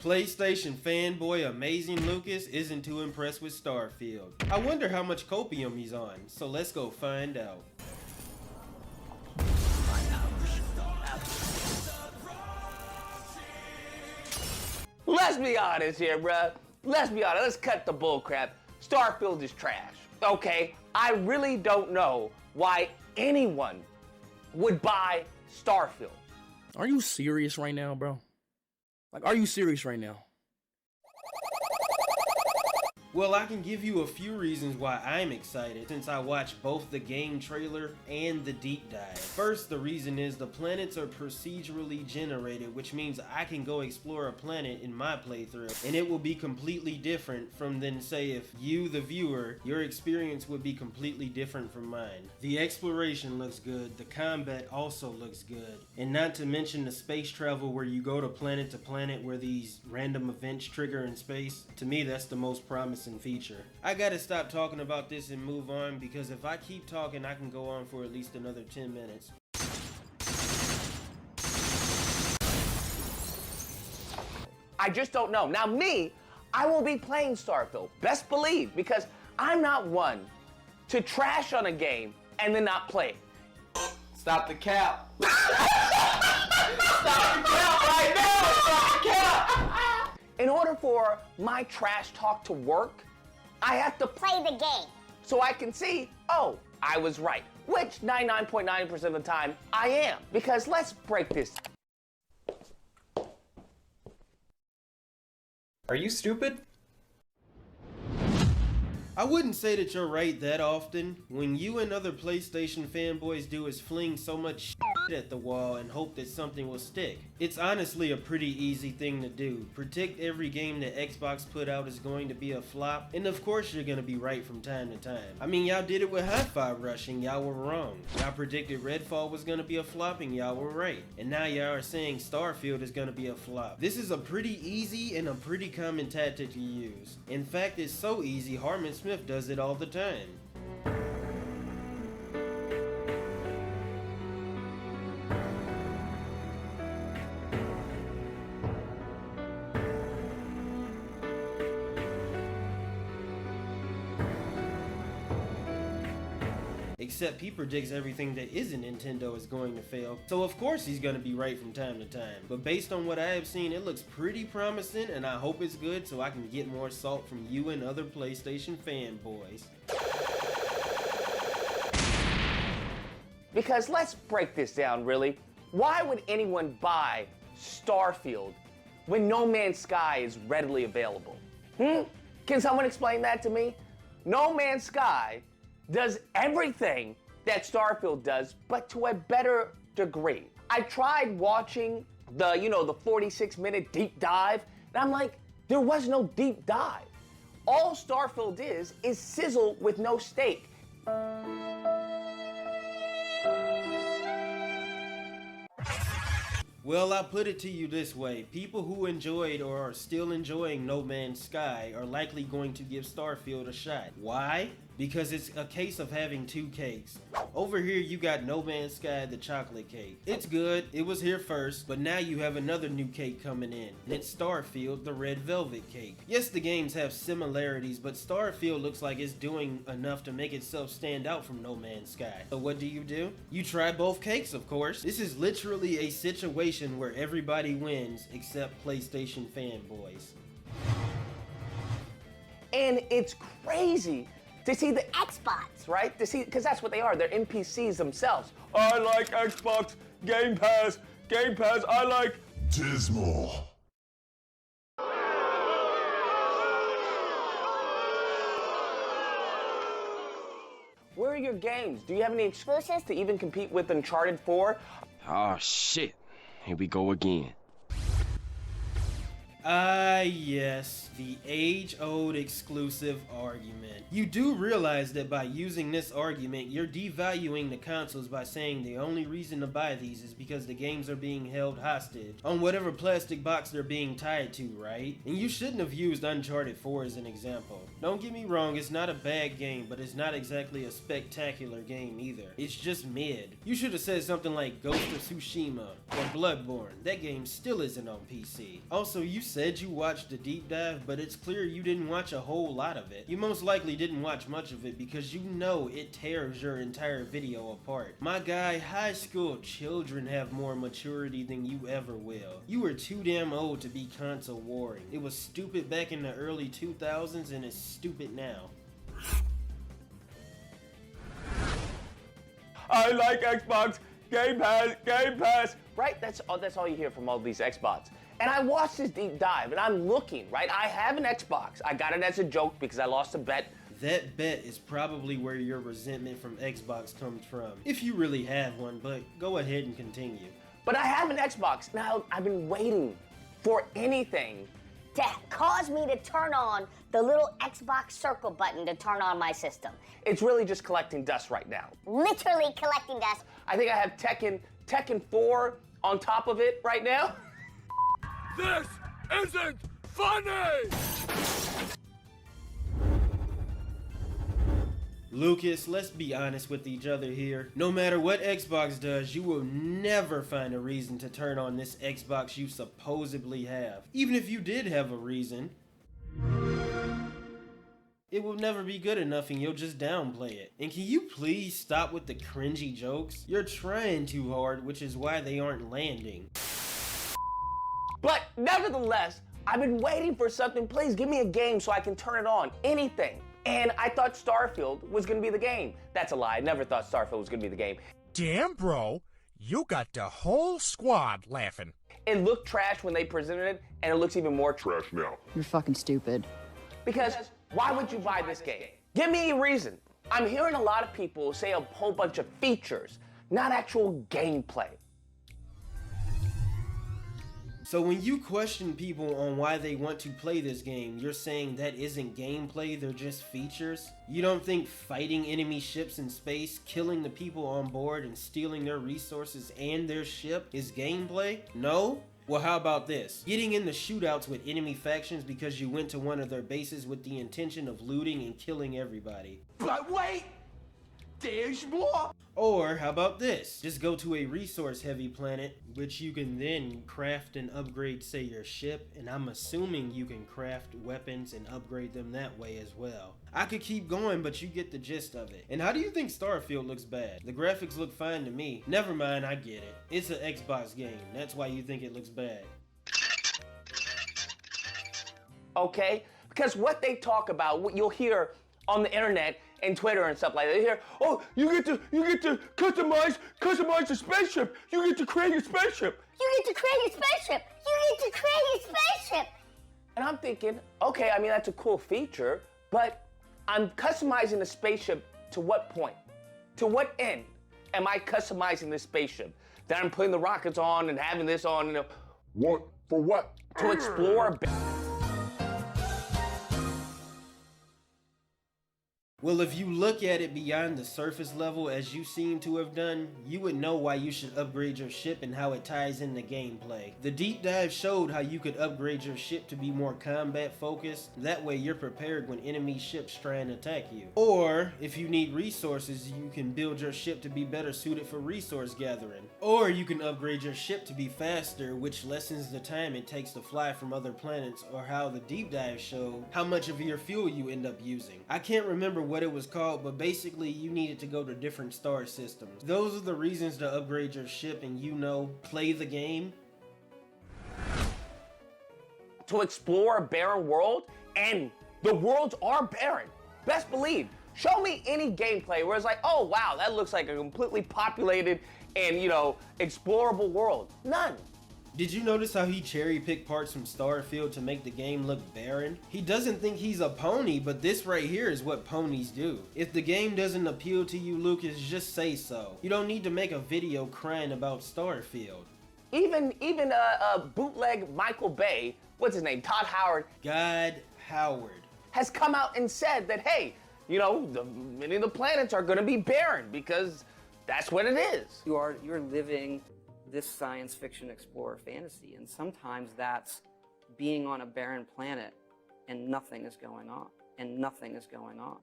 PlayStation fanboy Amazing Lucas isn't too impressed with Starfield. I wonder how much copium he's on, so let's go find out. Let's be honest here, bruh. Let's be honest. Let's cut the bullcrap. Starfield is trash. Okay, I really don't know why anyone would buy Starfield. Are you serious right now, bro? Like, are you serious right now? Well, I can give you a few reasons why I'm excited since I watched both the game trailer and the deep dive. First, the reason is the planets are procedurally generated, which means I can go explore a planet in my playthrough, and it will be completely different from than say if you, the viewer, your experience would be completely different from mine. The exploration looks good, the combat also looks good, and not to mention the space travel where you go to planet where these random events trigger in space. To me, that's the most promising feature. I gotta stop talking about this and move on because if I keep talking I can go on for at least another 10 minutes. I just don't know. Now me, I will be playing Starfield, best believe, because I'm not one to trash on a game and then not play it. Stop the cap. Stop the cap right now! Stop the cap! In order for my trash talk to work, I have to play the game. So I can see, oh, I was right. Which 99.9% of the time, I am. Because let's break this. Are you stupid? I wouldn't say that you're right that often. When you and other PlayStation fanboys do is fling so much shit at the wall and hope that something will stick. It's honestly a pretty easy thing to do. Predict every game that Xbox put out is going to be a flop, and of course you're gonna be right from time to time. I mean, y'all did it with Hi-Fi Rush and y'all were wrong. Y'all predicted Redfall was gonna be a flop and y'all were right. And now y'all are saying Starfield is gonna be a flop. This is a pretty easy and a pretty common tactic to use. In fact, it's so easy, Harmon Smith does it all the time. Except he predicts everything that isn't Nintendo is going to fail, so of course he's going to be right from time to time. But based on what I have seen, it looks pretty promising, and I hope it's good so I can get more salt from you and other PlayStation fanboys. Because let's break this down, really. Why would anyone buy Starfield when No Man's Sky is readily available? Can someone explain that to me? No Man's Sky does everything that Starfield does, but to a better degree. I tried watching the 46-minute deep dive, and I'm like, there was no deep dive. All Starfield is sizzle with no steak. Well, I'll put it to you this way. People who enjoyed or are still enjoying No Man's Sky are likely going to give Starfield a shot. Why? Because it's a case of having two cakes. Over here you got No Man's Sky, the chocolate cake. It's good, it was here first, but now you have another new cake coming in, and it's Starfield, the red velvet cake. Yes, the games have similarities, but Starfield looks like it's doing enough to make itself stand out from No Man's Sky. So what do? You try both cakes, of course. This is literally a situation where everybody wins except PlayStation fanboys. And it's crazy to see the Xbox, right? To see, because that's what they are. They're NPCs themselves. I like Xbox, Game Pass, I like Dismal. Where are your games? Do you have any exclusives to even compete with Uncharted 4? Oh shit, here we go again. Yes, the age-old exclusive argument. You do realize that by using this argument, you're devaluing the consoles by saying the only reason to buy these is because the games are being held hostage on whatever plastic box they're being tied to, right? And you shouldn't have used Uncharted 4 as an example. Don't get me wrong, it's not a bad game, but it's not exactly a spectacular game either. It's just mid. You should have said something like Ghost of Tsushima or Bloodborne. That game still isn't on PC. Also, you said you watched the deep dive, but it's clear you didn't watch a whole lot of it. You most likely didn't watch much of it because you know it tears your entire video apart. My guy, high school children have more maturity than you ever will. You were too damn old to be console warring. It was stupid back in the early 2000s and it's stupid now. I like Xbox, Game Pass. Right? That's all you hear from all these Xbots. And I watched this deep dive, and I'm looking, right? I have an Xbox. I got it as a joke because I lost a bet. That bet is probably where your resentment from Xbox comes from. If you really have one, but go ahead and continue. But I have an Xbox. Now, I've been waiting for anything to cause me to turn on the little Xbox circle button to turn on my system. It's really just collecting dust right now. Literally collecting dust. I think I have Tekken 4 on top of it right now. This isn't funny! Lucas, let's be honest with each other here. No matter what Xbox does, you will never find a reason to turn on this Xbox you supposedly have. Even if you did have a reason, it will never be good enough and you'll just downplay it. And can you please stop with the cringy jokes? You're trying too hard, which is why they aren't landing. But nevertheless, I've been waiting for something. Please give me a game so I can turn it on. Anything. And I thought Starfield was gonna be the game. That's a lie. I never thought Starfield was gonna be the game. Damn, bro. You got the whole squad laughing. It looked trash when they presented it, and it looks even more trash now. You're fucking stupid. Because why would you buy this game? Give me a reason. I'm hearing a lot of people say a whole bunch of features, not actual gameplay. So when you question people on why they want to play this game, you're saying that isn't gameplay, they're just features? You don't think fighting enemy ships in space, killing the people on board, and stealing their resources and their ship is gameplay? No? Well, how about this? Getting in the shootouts with enemy factions because you went to one of their bases with the intention of looting and killing everybody. But wait! There's more! Or how about this? Just go to a resource-heavy planet, which you can then craft and upgrade, say, your ship, and I'm assuming you can craft weapons and upgrade them that way as well. I could keep going, but you get the gist of it. And how do you think Starfield looks bad? The graphics look fine to me. Never mind, I get it. It's an Xbox game. That's why you think it looks bad. Okay? Because what they talk about, what you'll hear on the internet and Twitter and stuff like that. They hear, oh, you get to customize the spaceship. You get to create a spaceship. You get to create a spaceship. You get to create a spaceship. And I'm thinking, okay, I mean, that's a cool feature, but I'm customizing the spaceship to what point? To what end am I customizing this spaceship? That I'm putting the rockets on and having this on, What? For what? to explore. Well, if you look at it beyond the surface level as you seem to have done, you would know why you should upgrade your ship and how it ties into gameplay. The deep dive showed how you could upgrade your ship to be more combat focused, that way you're prepared when enemy ships try and attack you. Or, if you need resources, you can build your ship to be better suited for resource gathering. Or you can upgrade your ship to be faster, which lessens the time it takes to fly from other planets, or how the deep dive showed how much of your fuel you end up using. I can't remember what it was called, but basically you needed to go to different star systems. Those are the reasons to upgrade your ship and, you know, play the game. To explore a barren world, and the worlds are barren. Best believe. Show me any gameplay where it's like, oh wow, that looks like a completely populated and, you know, explorable world. None. Did you notice how he cherry-picked parts from Starfield to make the game look barren? He doesn't think he's a pony, but this right here is what ponies do. If the game doesn't appeal to you, Lucas, just say so. You don't need to make a video crying about Starfield. Even bootleg Michael Bay, what's his name, Todd Howard, God Howard. has come out and said that, hey, you know, many of the planets are gonna be barren because that's what it is. You're living this science fiction explorer fantasy, and sometimes that's being on a barren planet and nothing is going on. And nothing is going on.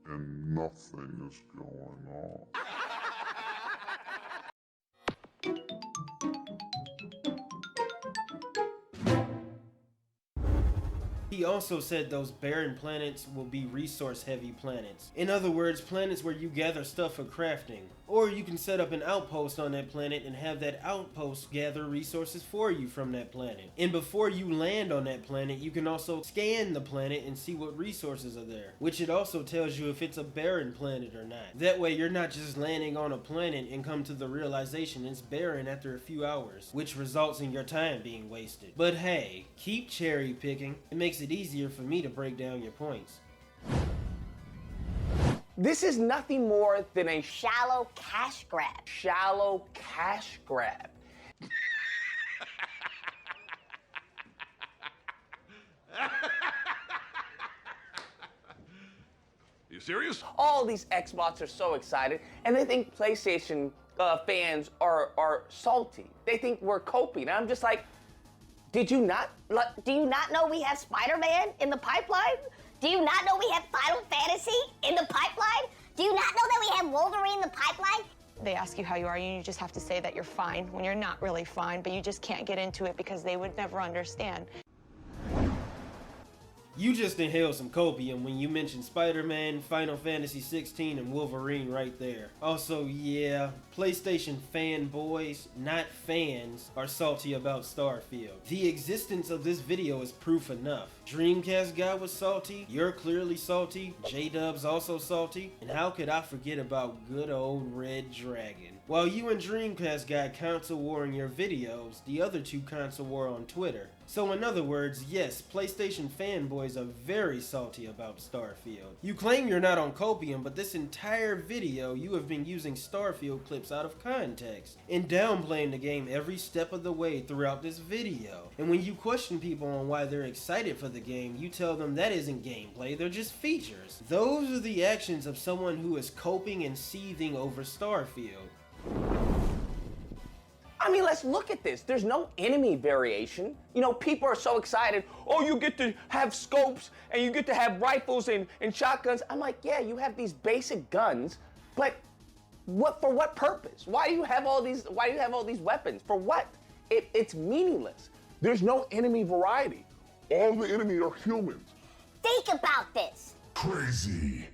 And nothing is going on. He also said those barren planets will be resource-heavy planets. In other words, planets where you gather stuff for crafting. Or you can set up an outpost on that planet and have that outpost gather resources for you from that planet. And before you land on that planet, you can also scan the planet and see what resources are there, which it also tells you if it's a barren planet or not. That way you're not just landing on a planet and come to the realization it's barren after a few hours, which results in your time being wasted. But hey, keep cherry picking. It makes it easier for me to break down your points. This is nothing more than a Shallow cash grab. shallow cash grab. You serious? All these Xbox are so excited, and they think PlayStation fans are salty. They think we're coping. And I'm just like, do you not know we have Spider-Man in the pipeline? Do you not know we have Final Fantasy in the pipeline? Do you not know that we have Wolverine in the pipeline? They ask you how you are, and you just have to say that you're fine when you're not really fine, but you just can't get into it because they would never understand. You just inhaled some copium when you mentioned Spider-Man, Final Fantasy 16, and Wolverine right there. Also, yeah, PlayStation fanboys, not fans, are salty about Starfield. The existence of this video is proof enough. Dreamcast guy was salty, you're clearly salty, J-Dub's also salty, and how could I forget about good old Red Dragon? While you and Dreamcast guy console war in your videos, the other two console war on Twitter. So in other words, yes, PlayStation fanboys are very salty about Starfield. You claim you're not on copium, but this entire video you have been using Starfield clips out of context and downplaying the game every step of the way throughout this video. And when you question people on why they're excited for the game, you tell them that isn't gameplay, they're just features. Those are the actions of someone who is coping and seething over Starfield. I mean, let's look at this. There's no enemy variation. You know, people are so excited. Oh, you get to have scopes and you get to have rifles and shotguns. I'm like, yeah, you have these basic guns, but for what purpose? Why do you have all these weapons? For what? It's meaningless. There's no enemy variety. All the enemy are humans. Think about this. Crazy.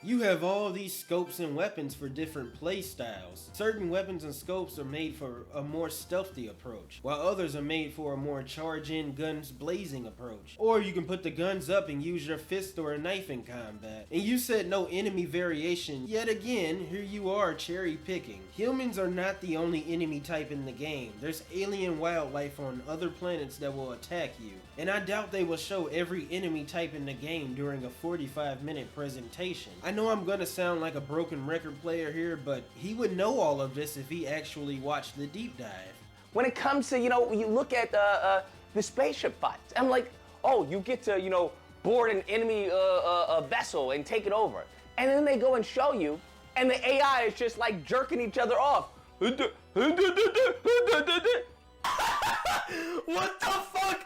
You have all these scopes and weapons for different play styles. Certain weapons and scopes are made for a more stealthy approach, while others are made for a more charge-in, guns blazing approach. Or you can put the guns up and use your fist or a knife in combat. And you said no enemy variation, yet again, here you are cherry picking. Humans are not the only enemy type in the game. There's alien wildlife on other planets that will attack you. And I doubt they will show every enemy type in the game during a 45-minute presentation. I know I'm gonna sound like a broken record player here, but he would know all of this if he actually watched the deep dive. When it comes to, you look at the spaceship fights, I'm like, oh, you get to, board an enemy vessel and take it over. And then they go and show you, and the AI is just like jerking each other off. What the fuck?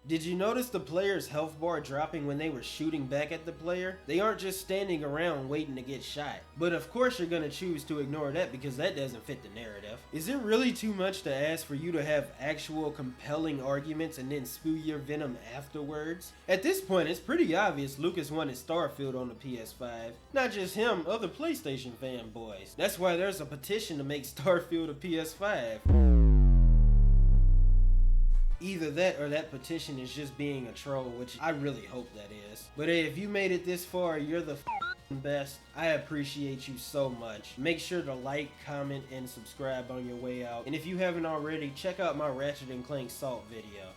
Did you notice the player's health bar dropping when they were shooting back at the player? They aren't just standing around waiting to get shot. But of course you're gonna choose to ignore that because that doesn't fit the narrative. Is it really too much to ask for you to have actual compelling arguments and then spew your venom afterwards? At this point, it's pretty obvious Lucas wanted Starfield on the PS5. Not just him, other PlayStation fanboys. That's why there's a petition to make Starfield a PS5. Either that or that petition is just being a troll, which I really hope that is. But hey, if you made it this far, you're the best. I appreciate you so much. Make sure to like, comment, and subscribe on your way out. And if you haven't already, check out my Ratchet & Clank Salt video.